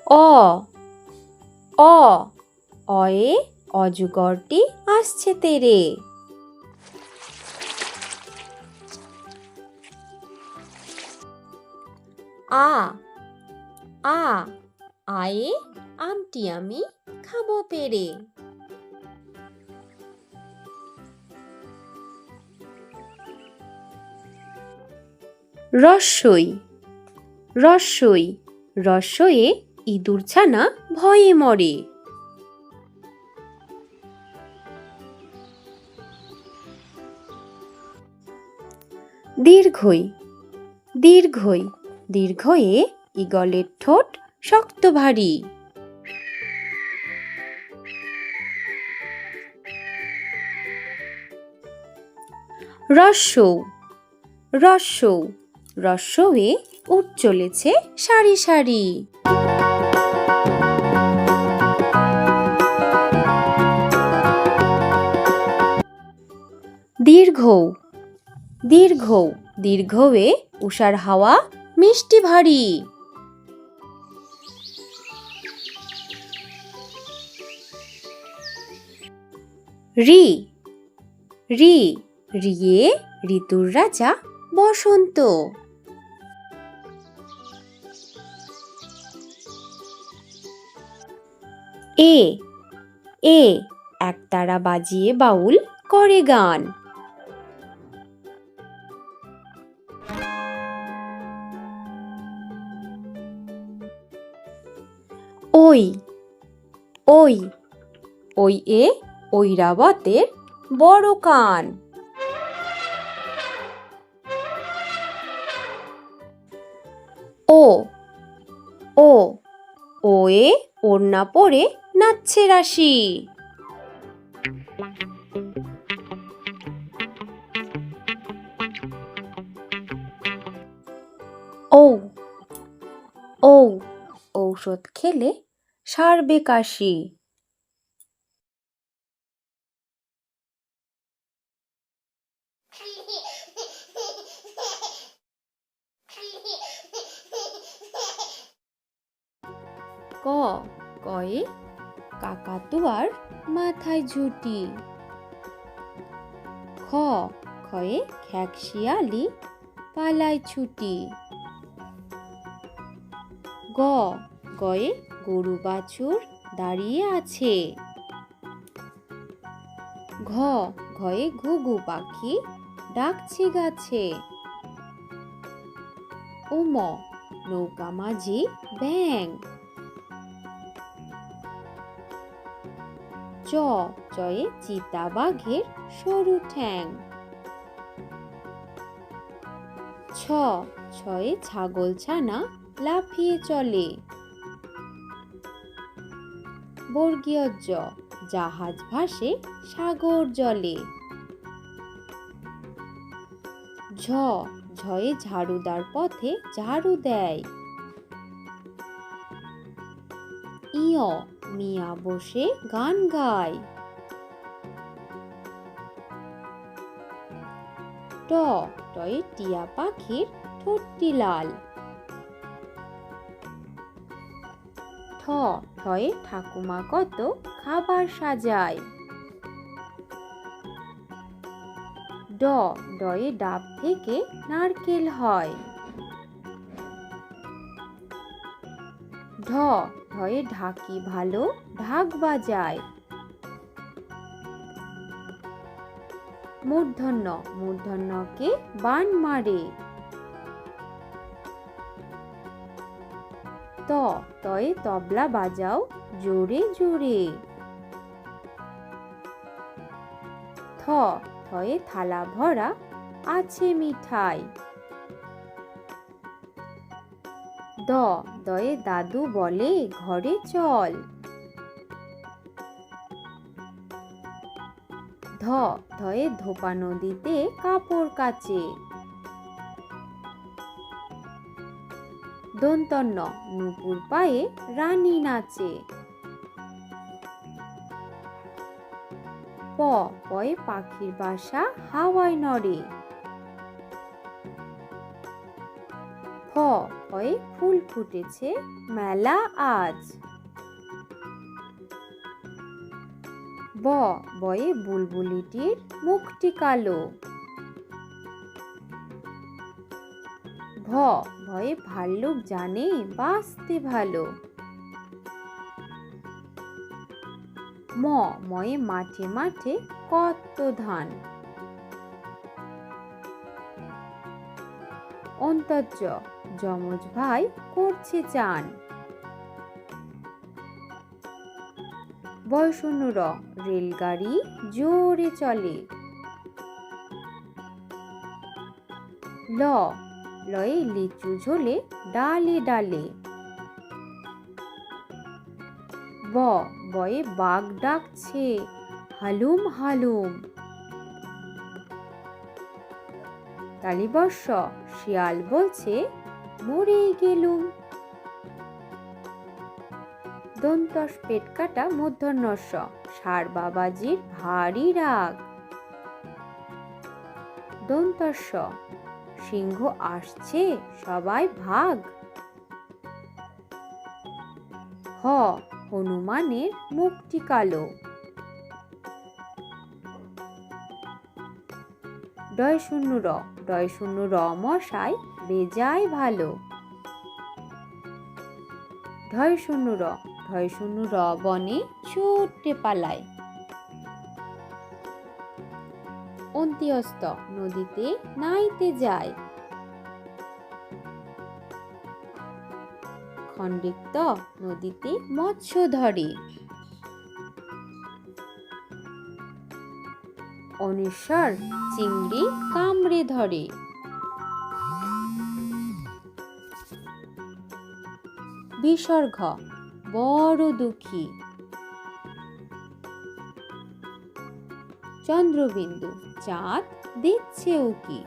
অ অ অয়ে অজগরটি আসছে তেরে। আ আ আয়ে আমটি আমি খাবো পেরে। রস্যই রস্যই রস্যয়ে ইঁদুর ছানা ভয়ে মরে। দীর্ঘই দীর্ঘই দীর্ঘয়ে ঈগলের ঠোঁট শক্ত ভারী। রস্যৌ রস্যৌ রস্যয়ে উট চলেছে সারি সারি। দীর্ঘৌ দীর্ঘৌ দীর্ঘয়ে উষার হাওয়া মিষ্টি ভারী। রি রি রিয়ে ঋতুর রাজা বসন্ত। এ এ একতারা বাজিয়ে বাউল করে গান। ওই ওই ওই এ ঐরাবতের বড় কান। ও ও ওয়ে ওড়না পরে নাচছে রাশি। ঔ ঔ ঔষধ খেলে সারবে কাশি। ক কয়ে কাকাতুয়ার মাথায় ঝুঁটি। খ খয়ে খ্যাকশিয়ালি পালায় ছুটি। গ গয়ে গরু বাছুর দাঁড়িয়ে আছে। ঘ ঘয়ে ঘুঘু পাখি ডাকছে গাছে। উম নৌকা মাঝি ব্যাঙ। চ চয়ে চিতা বাঘের সরু ঠ্যাং। ছ ছয়ে ছাগল ছানা লাফিয়ে চলে। বর্গীয় জ জাহাজ ভাসে সাগর জলে। ঝ ঝয়ে ঝাড়ুদার পথে ঝাড়ু দেয়। ইয় মিয়া বসে গান গায়। ট টয়ে টিয়া পাখির ঠোঁটটি লাল। ঠ ঠয়ে ঠাকুমা কত খাবার সাজায়। ড ডয়ে ডাব থেকে নারকেল হয়। ঢ ঢয়ে ঢাকি ভালো ঢাক বাজায়। মূর্ধন্য মূর্ধন্যকে বান মারে। ত তয়ে তবলা বাজাও জোরে জোরে। থ থয়ে থালা ভরা আছে মিঠাই। দ দয়ে দাদু বলে ঘরে চল। ধ ধয়ে ধোপা নদীতে কাপড় কাচে। দন্তন্য নুপুর পায়ে রানী নাচে। প পয়ে পাখির বাসা হাওয়ায় নড়ে। ফ ভয়ে ফুল ফুটেছে মেলা আজ। বয়ে বুলবুলিটির মুখটি কালো। ভয়ে ভাল্লুক জানে বাঁচতে ভালো। ময়ে মাঠে মাঠে কত ধান। অন্তর্য যমজ ভাই করছে চান। বয়শূন্য রেলগাড়ি জোরে চলে। লয়ে লিচু ঝোলে ডালে ডালে। বয়ে বাঘ ডাকছে হালুম হালুম। তালিবর্ষ শিয়াল বলছে মরে গেলুম। দন্তস পেট কাটা মূর্ধন্যস্ব ষাঁড় বাবাজির ভারী রাগ। দন্তস্ব সিংহ আসছে সবাই ভাগ। হনুমানের মুখটি কালো। ডয় শূন্য মশাই বেজায় ভালো। ঢয় শূন্য বনে ছুটে পালায়। অন্ত্যস্ত নদীতে নাইতে যায়। খণ্ডিক্ত নদীতে মৎস্য ধরে। অনিশ্বর চিংড়ি কামড়ে ধরে। বিসর্গ বড় দুঃখী। চন্দ্রবিন্দু চাঁদ দিচ্ছে উকি।